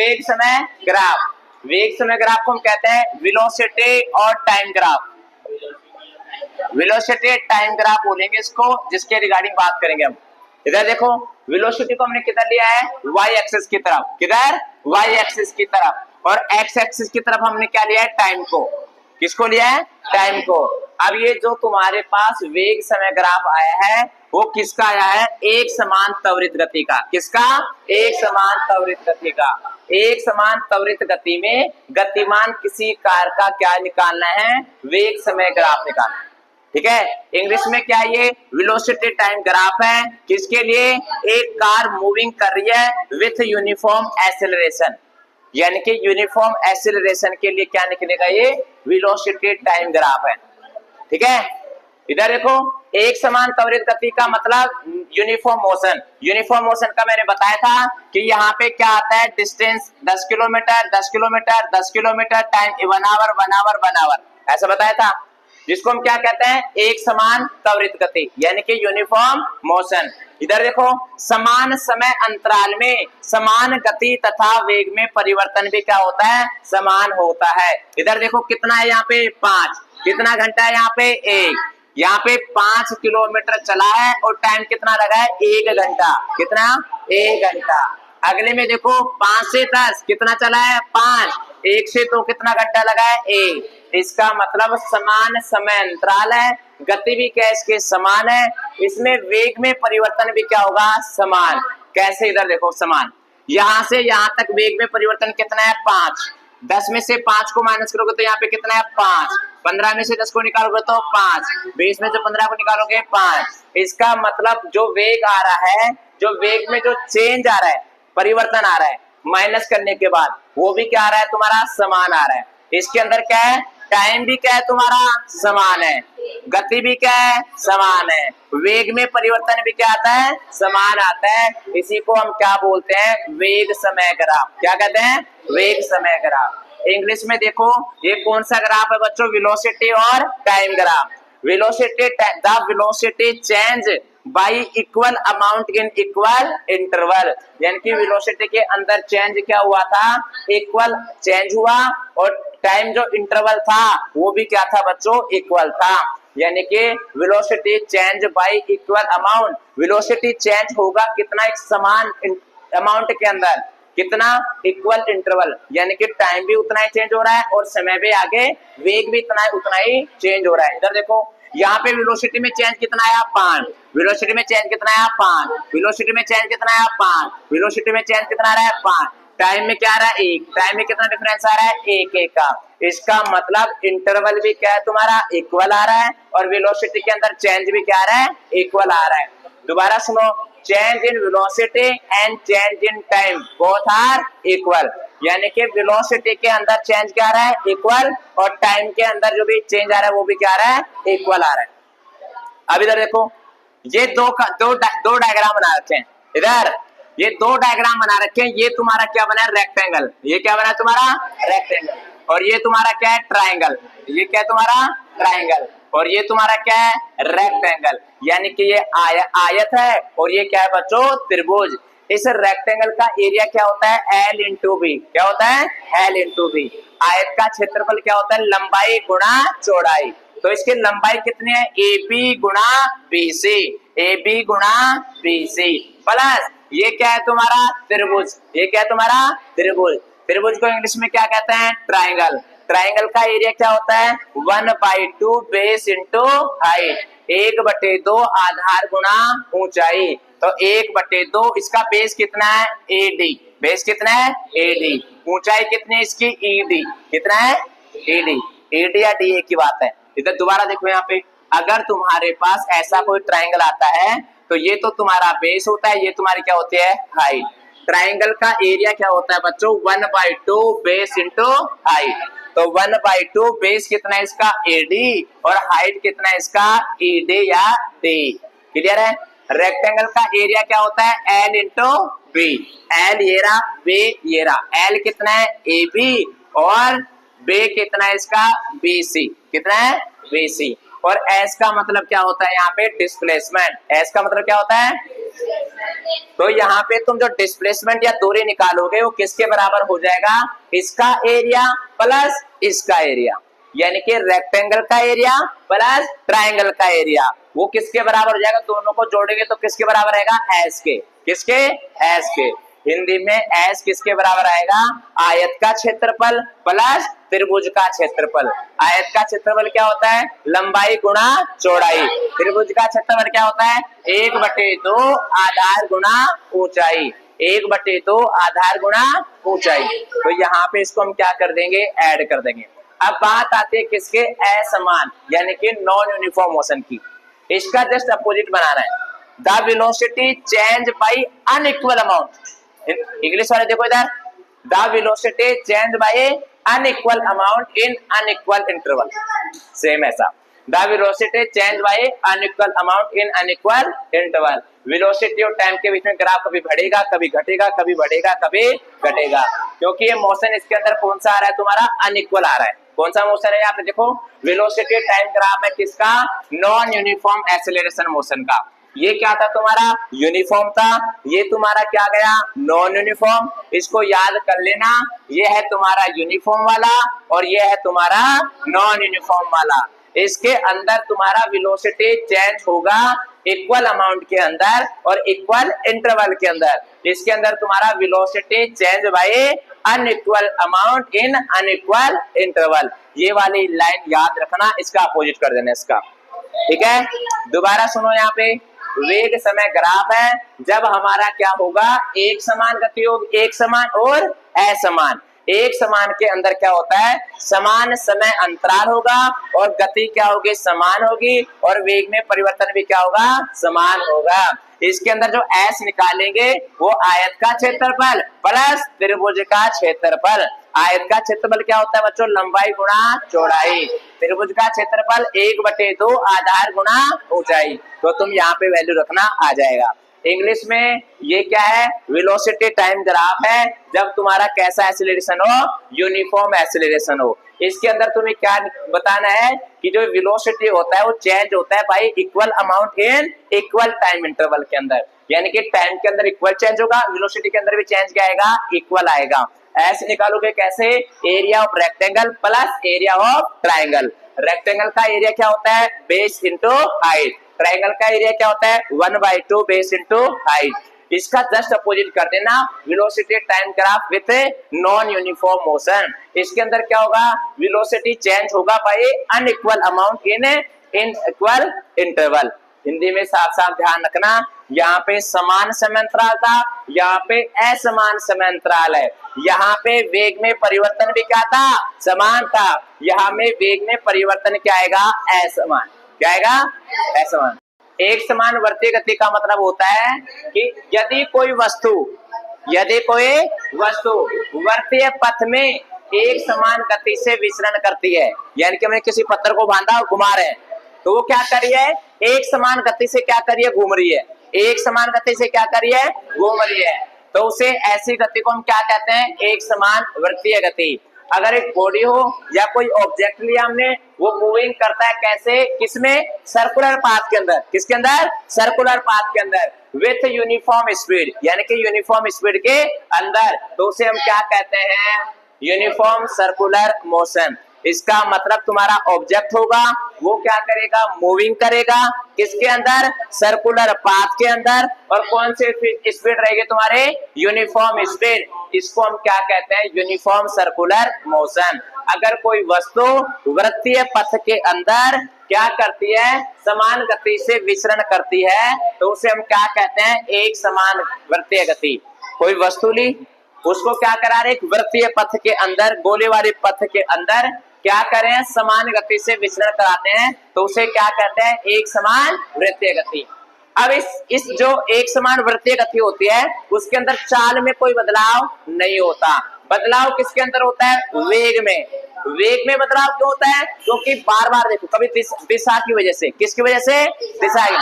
वेग समय ग्राफ। वेग समय ग्राफ को हम कहते हैं वेलोसिटी और time graph. Velocity time graph बोलेंगे इसको, जिसके रिगार्डिंग बात करेंगे हम। इधर देखो, वेलोसिटी को हमने किधर लिया है, वाई एक्सिस की तरफ। किधर, वाई एक्सिस की तरफ। और एक्स एक्सिस की तरफ हमने क्या लिया है, टाइम को। किसको लिया है, टाइम को। अब ये जो तुम्हारे पास वेग समय ग्राफ आया है वो किसका आया है, एक समान त्वरित गति का। किसका, एक समान त्वरित गति का। एक समान त्वरित गति में गतिमान किसी कार का क्या निकालना है, वेग समय ग्राफ निकालना है। ठीक है, इंग्लिश में क्या ये वेलोसिटी टाइम ग्राफ है। किसके लिए, एक कार मूविंग कर रही है विथ यूनिफॉर्म एक्सेलरेशन, यानी कि यूनिफॉर्म एक्सेलरेशन के लिए क्या निकलेगा, ये वेलोसिटी टाइम ग्राफ है। ठीक है, इधर देखो, एक समान त्वरित गति का मतलब यूनिफॉर्म मोशन। यूनिफॉर्म मोशन का मैंने बताया था कि यहाँ पे क्या आता है, distance 10 kilometre 10 kilometre 10 kilometre, time 1 hour 1 hour 1 hour, ऐसा बताया था, जिसको हम क्या कहते हैं, एक समान त्वरित गति, यानी कि यूनिफॉर्म मोशन। इधर देखो, समान समय अंतराल में समान गति तथा वेग में परिवर्तन भी क्या होता है, समान होता है। इधर देखो कितना है, यहाँ पे 5, कितना घंटा है, यहाँ पे 1, यहाँ पे 5 किलोमीटर चला है और टाइम कितना लगा है, 1 घंटा। कितना, 1 घंटा। अगले में देखो 5 से 10 कितना चला है, 5, 1 से तो कितना घंटा लगा है, 1। इसका मतलब समान समय अंतराल है, गति भी क्या इसके समान है, इसमें वेग में परिवर्तन भी क्या होगा, समान। कैसे, इधर देखो समान, यहां से यहां तक वेग में परिवर्तन कितना है, 5। 10 में से 5 को माइनस करोगे तो यहाँ पे कितना है, 5। 15 में से 10 को निकालोगे तो 5। 20 में से 15 को निकालोगे 5। इसका मतलब जो वेग आ रहा है, जो वेग में जो चेंज आ रहा है, परिवर्तन आ रहा है, माइनस करने के बाद वो भी क्या आ रहा है, तुम्हारा समान आ रहा है। इसके अंदर क्या है, टाइम भी क्या है तुम्हारा समान है, गति भी क्या है, समान है, वेग में परिवर्तन भी क्या आता है, समान आता है। इसी को हम क्या बोलते हैं, वेग समय ग्राफ। क्या कहते हैं, वेग समय ग्राफ। इंग्लिश में देखो, ये कौन सा ग्राफ है बच्चों, वेलोसिटी और time graph. Velocity, the velocity change by equal amount in equal interval, यानी कि वेलोसिटी के अंदर चेंज क्या हुआ था, इक्वल चेंज हुआ, और टाइम जो इंटरवल था वो भी क्या था बच्चों, इक्वल था। यानी कि velocity change bye equal amount, velocity change होगा कितना, एक समान अमाउंट के अंदर, कितना, इक्वल इंटरवल, यानी कि टाइम भी उतना ही चेंज हो रहा है और समय भी आगे, वेग भी इतना है उतना ही चेंज हो रहा है। इधर देखो, यहाँ पे वेलोसिटी में चेंज कितना आया, 5। वेलोसिटी में चेंज कितना आया, 5। वेलोसिटी में चेंज कितना आया, 5। वेलोसिटी में चेंज कितना आ रहा है, 5। टाइम में क्या आ रहा है, 1। टाइम में कितना डिफरेंस आ रहा है, 1 का। इसका मतलब इंटरवल भी क्या है तुम्हारा, इक्वल आ रहा है, और वेलोसिटी के अंदर चेंज भी क्या आ रहा है, इक्वल आ रहा है। दोबारा सुनो, change in velocity and change in time both are equal, यानी कि वेलोसिटी के अंदर चेंज क्या आ रहा है, इक्वल, और टाइम के अंदर जो भी चेंज आ रहा है वो भी क्या आ रहा है, इक्वल आ रहा है। अब इधर देखो, ये दो डायग्राम बना रखे हैं। इधर ये 2 डायग्राम बना रखे हैं। ये तुम्हारा क्या बना है, रेक्टेंगल। ये क्या बना है तुम्हारा, रेक्टेंगल। और ये तुम्हारा क्या है, ट्राइंगल। ये क्या है तुम्हारा, ट्राइंगल। और ये तुम्हारा क्या है, रेक्टेंगल। यानी कि ये आयत है और ये क्या है बच्चों, त्रिभुज। इस रेक्टेंगल का एरिया क्या होता है, L इंटू बी। क्या होता है, L इंटू बी। आयत का क्षेत्रफल क्या होता है, लंबाई गुणा चौड़ाई। तो इसकी लंबाई कितनी है, AB गुणा BC, AB गुणा BC प्लस ये क्या है तुम्हारा, त्रिभुज। ये क्या है तुम्हारा, त्रिभुज। त्रिभुज को इंग्लिश में क्या कहते हैं, ट्राइंगल। ट्राइंगल का एरिया क्या होता है, 1/2 बेस इंटू हाइट, 1/2 आधार गुणा ऊंचाई। तो 1/2, इसका बेस कितना है, AD। बेस कितना है, AD। ऊंचाई कितनी है इसकी, ED। कितना है, ED। AD या DA की बात है। इधर दोबारा देखो, यहाँ पे अगर तुम्हारे पास ऐसा कोई ट्राइंगल आता है तो ये तो तुम्हारा बेस होता है, ये तुम्हारी क्या होती है, हाइट। ट्राइंगल का एरिया क्या होता है बच्चों, 1/2 बेस इंटू हाइट। तो 1/2 बेस कितना है इसका, AD, और हाइट कितना है इसका, ED या D। क्लियर है। रेक्टेंगल का एरिया क्या होता है, L इंटू बी। L ये रहा, B ये रहा। L कितना है, AB, और B कितना है इसका, BC। कितना है, BC। और एस का मतलब क्या होता है यहाँ पे डिस्प्लेसमेंट। एस का मतलब क्या होता है? तो यहाँ पे तुम जो डिस्प्लेसमेंट या दूरी निकालोगे वो किसके बराबर हो जाएगा? इसका एरिया प्लस इसका एरिया, यानी कि रेक्टेंगल का एरिया प्लस ट्राइंगल का एरिया, वो किसके बराबर हो जाएगा? दोनों को जोड़ेंगे तो किसके बराबर आएगा? एस के। किसके? एस के। हिंदी में एस किसके बराबर आएगा? आयत का क्षेत्रफल प्लस त्रिभुज का क्षेत्रफल। आयत का क्षेत्रफल क्या होता है? लंबाई गुणा चौड़ाई। त्रिभुज का क्षेत्रफल क्या होता है? 1/2 आधार गुणा ऊंचाई। 1/2 आधार गुणा ऊंचाई। तो यहाँ पे इसको हम क्या कर देंगे? ऐड कर देंगे। अब बात आती है किसके? असमान यानी कि नॉन यूनिफॉर्म मोशन की। इसका जस्ट अपोजिट बनाना है। The velocity change by unequal amount. English वाले देखो इधर, the velocity change by unequal amount in unequal interval. Same ऐसा, the velocity change by unequal amount in unequal interval. Velocity और time के बीच में ग्राफ कभी बढ़ेगा कभी घटेगा, कभी बढ़ेगा कभी घटेगा, क्योंकि ये मोशन इसके अंदर कौन सा आ रहा है? तुम्हारा अनइक्वल आ रहा है। कौन सा मोशन है? यहाँ पे देखो, वेलोसिटी टाइम ग्राफ है किसका? नॉन यूनिफॉर्म एक्सेलरेशन मोशन का। ये क्या था तुम्हारा? यूनिफॉर्म था। ये तुम्हारा क्या गया? Non uniform. इसको याद कर लेना, ये है तुम्हारा यूनिफॉर्म वाला और ये है तुम्हारा नॉन यूनिफॉर्म वाला। इसके अंदर तुम्हारा वेलोसिटी चेंज होगा इक्वल अमाउंट के अंदर और इक्वल इंटरवल के अंदर। इसके अंदर तुम्हारा velocity change by unequal amount in unequal interval. ये वाली लाइन याद रखना, इसका अपोजिट कर देना इसका। ठीक है, दोबारा सुनो। यहाँ पे वेग समय ग्राफ है। जब हमारा क्या होगा? एक समान गति होगी, एक समान और असमान। एक समान के अंदर क्या होता है? समान समय अंतराल होगा और गति क्या होगी? समान होगी और वेग में परिवर्तन भी क्या होगा? समान होगा। इसके अंदर जो एस निकालेंगे वो आयत का क्षेत्रफल प्लस त्रिभुज का क्षेत्रफल। आयत का क्षेत्रफल क्या होता है बच्चों? लंबाई गुणा चौड़ाई। त्रिभुज का क्षेत्रफल 1/2 आधार गुणा ऊंचाई। तो तुम यहाँ पे वैल्यू रखना, आ जाएगा। इंग्लिश में ये क्या है? वेलोसिटी टाइम ग्राफ है जब तुम्हारा कैसा एक्सीलरेशन हो? यूनिफॉर्म एक्सीलरेशन हो। इसके अंदर तुम्हें क्या बताना है कि जो वेलोसिटी होता है वो चेंज होता है by equal amount in equal time interval के अंदर, यानी कि टाइम के अंदर इक्वल चेंज होगा, वेलोसिटी के अंदर भी चेंज क्या आएगा? इक्वल आएगा। ऐसे निकालोगे कैसे? Area of rectangle plus area of triangle. Rectangle का एरिया क्या होता है? Base into height. ट्राइंगल का एरिया क्या होता है? 1/2 बेस इंटू हाइट। इसका जस्ट अपोजिट कर देना, velocity time graph with non uniform motion. इसके अंदर क्या होगा? वेलोसिटी चेंज होगा by unequal amount in equal interval. Hindi में साफ साफ ध्यान रखना, यहाँ पे समान समय अंतराल था, यहाँ पे असमान समय अंतराल है। यहाँ पे वेग में परिवर्तन भी क्या था? समान था। यहाँ में वेग में परिवर्तन क्या आएगा? असमान। क्या आएगा? असमान। एक समान वर्तीय गति का मतलब होता है कि यदि कोई वस्तु वर्तीय पथ में एक समान गति से विचरण करती है, यानी कि हमने किसी पत्थर को बांधा और घुमा रहे हैं, तो वो क्या कर रही है? एक समान गति से क्या कर रही है? घूम रही है। एक समान गति से क्या कर रही है? घूम रही है। तो उसे ऐसी गति को हम क्या कहते हैं? एक समान वर्तीय गति। अगर एक बॉडी हो या कोई ऑब्जेक्ट लिया हमने, वो मूविंग करता है कैसे? किसमें? सर्कुलर पाथ के अंदर। किसके अंदर? सर्कुलर पाथ के अंदर विथ यूनिफॉर्म स्पीड, यानी कि यूनिफॉर्म स्पीड के अंदर। तो उसे हम क्या कहते हैं? Uniform circular motion. इसका मतलब तुम्हारा ऑब्जेक्ट होगा, वो क्या करेगा? मूविंग करेगा। किसके अंदर? सर्कुलर पाथ के अंदर। और कौन सी स्पीड रहेगी तुम्हारे? Uniform speed. इसको हम क्या कहते हैं? Uniform circular motion. अगर कोई वस्तु वृत्तीय पथ के अंदर क्या करती है? समान गति से विचरण करती है, तो उसे हम क्या कहते हैं? एक समान वृत्तीय गति। कोई वस्तु ली, उसको क्या करा रहे? एक वृत्तीय पथ के अंदर, गोले वाले पथ के अंदर क्या करें? समान गति से विचरण कराते हैं, तो उसे क्या कहते हैं? एक समान वृत्तीय गति। अब इस जो एक समान वृत्तीय गति होती है, उसके अंदर चाल में कोई बदलाव नहीं होता। बदलाव किसके अंदर होता है? वेग में। वेग में बदलाव क्यों होता है? क्योंकि बार बार देखो, कभी दिशा की वजह से, किसकी वजह से? दिशा की।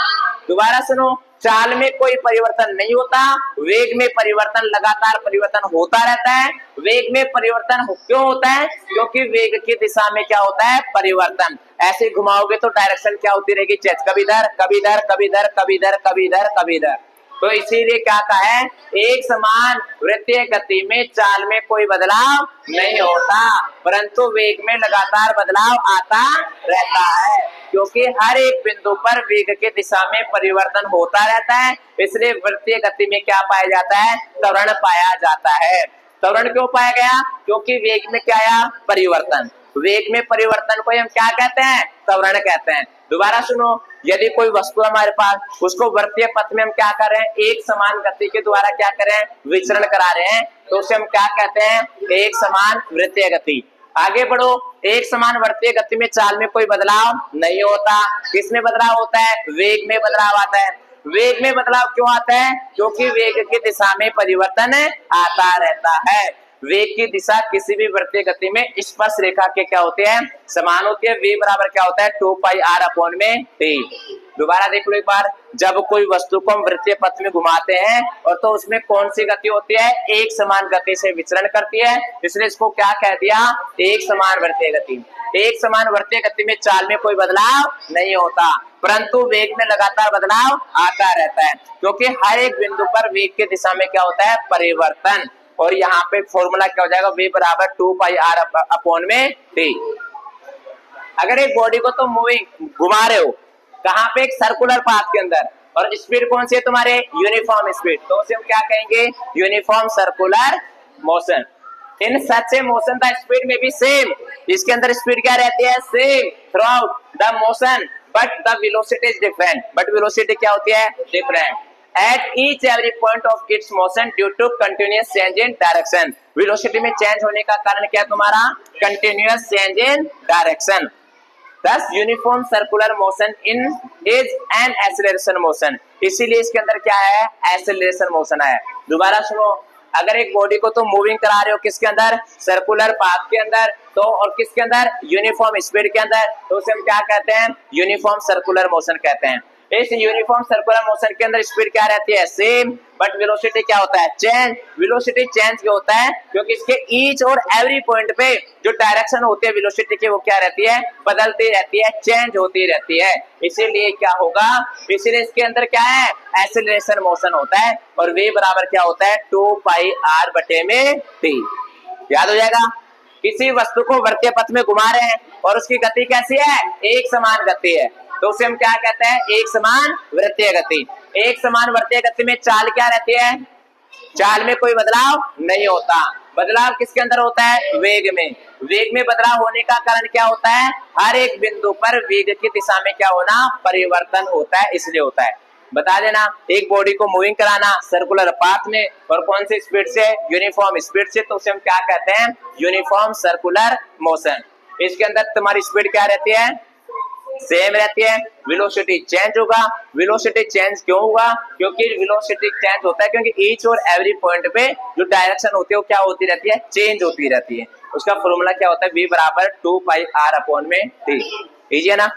दोबारा सुनो, चाल में कोई परिवर्तन नहीं होता, वेग में परिवर्तन, लगातार परिवर्तन होता रहता है। वेग में परिवर्तन क्यों होता है? क्योंकि वेग की दिशा में क्या होता है? परिवर्तन। ऐसे घुमाओगे तो डायरेक्शन क्या होती रहेगी, चेंज, कभी इधर कभी इधर कभी इधर कभी इधर कभी इधर कभी इधर। तो इसीलिए क्या कहा है, एक समान वृत्तीय गति में चाल में कोई बदलाव नहीं होता, परंतु वेग में लगातार बदलाव आता रहता है, क्योंकि हर एक बिंदु पर वेग की दिशा में परिवर्तन होता रहता है। इसलिए वृत्तीय गति में क्या पाया जाता है, त्वरण पाया जाता है। त्वरण क्यों पाया गया, क्योंकि वेग में क्या आया, परिवर्तन। वेग में परिवर्तन को हम क्या कहते हैं, त्वरण कहते हैं। दोबारा सुनो, यदि कोई वस्तु हमारे पास, उसको वृत्तीय पथ में हम क्या कर रहे हैं, एक समान गति के द्वारा क्या कर रहे हैं, विचरण करा रहे हैं, तो उसे हम क्या कहते हैं, एक समान वृत्तीय गति। आगे बढ़ो, एक समान वृत्तीय गति में चाल में कोई बदलाव नहीं होता। किसमें बदलाव होता है, वेग में बदलाव आता है। वेग में बदलाव क्यों आता है, क्योंकि वेग की दिशा में परिवर्तन आता रहता है। वेग की दिशा किसी भी वृत्तीय गति में स्पर्श रेखा के क्या होते हैं, समान होती है। v बराबर क्या होता है, 2 पाई r अपॉन में t। दोबारा देख लो एक बार, जब कोई वस्तु को हम वृत्तीय पथ में घुमाते हैं और तो उसमें कौन सी गति होती है, एक समान गति से विचरण करती है, इसलिए इसको क्या कह दिया, एक समान वृत्तीय गति। एक समान वृत्तीय गति में चाल में कोई बदलाव नहीं होता, परंतु वेग में लगातार बदलाव आता रहता है, क्योंकि हर एक बिंदु पर वेग की दिशा में क्या होता है, परिवर्तन। और यहाँ पे फॉर्मूला क्या हो जाएगा, v बराबर 2 पाई r अपॉन में t। अगर एक बॉडी को तुम मूविंग घुमा रहे हो, कहाँ पे, एक सर्कुलर पाथ के अंदर, और स्पीड कौन सी है तुम्हारे, यूनिफॉर्म स्पीड, तो उसे हम क्या कहेंगे, uniform circular motion. In such A motion the speed में भी सेम, इसके अंदर स्पीड क्या रहती है, same through out the motion, but the velocity is different, but velocity क्या होती है, different at each every point of its motion due to continuous change in direction। Velocity में चेंज होने का कारण क्या है तुम्हारा, continuous change in direction. Thus uniform circular motion in is an acceleration motion, इसीलिए इसके अंदर क्या है, एक्सेलरेशन मोशन है। दोबारा सुनो, अगर एक बॉडी को तुम मूविंग करा रहे हो किसके अंदर, सर्कुलर पाथ के अंदर, तो और किसके अंदर, यूनिफॉर्म स्पीड के अंदर, तो उसे हम क्या कहते हैं, यूनिफॉर्म सर्कुलर मोशन कहते हैं। इस यूनिफॉर्म सर्कुलर मोशन के अंदर स्पीड क्या रहती है, सेम, बट वेलोसिटी क्या होता है, चेंज। वेलोसिटी चेंज क्यों होता है, क्योंकि इसके ईच और एवरी पॉइंट पे जो डायरेक्शन होती है वेलोसिटी की, वो क्या रहती है, बदलती रहती है, चेंज होती रहती है। इसीलिए क्या होगा, इसीलिए इसके अंदर क्या है, एक्सेलरेशन मोशन होता है, और v बराबर क्या होता है, 2 पाई r बटे में t। याद हो जाएगा। किसी वस्तु को वृत्तीय पथ में घुमा रहे हैं और उसकी गति कैसी है, एक समान गति है, तो उसे हम क्या कहते हैं, एक समान वृत्तीय गति। एक समान वृत्तीय गति में चाल क्या रहती है, चाल में कोई बदलाव नहीं होता। बदलाव किसके अंदर होता है, वेग में। वेग में बदलाव होने का कारण क्या होता है, हर एक बिंदु पर वेग की दिशा में क्या होना, परिवर्तन होता है, इसलिए होता है। बता देना, एक बॉडी को मूविंग कराना सर्कुलर पाथ में, और कौन सी स्पीड से, यूनिफॉर्म स्पीड से, तो उसे हम क्या कहते हैं, यूनिफॉर्म सर्कुलर मोशन। इसके अंदर तुम्हारी स्पीड क्या रहती है, सेम रहती है। वेलोसिटी चेंज होगा। वेलोसिटी चेंज क्यों होगा, क्योंकि वेलोसिटी चेंज होता है क्योंकि ईच और एवरी पॉइंट पे जो डायरेक्शन होती है वो क्या होती रहती है, चेंज होती रहती है। उसका फॉर्मूला क्या होता है, v बराबर 2 पाई r अपॉन में t। इजी है ना।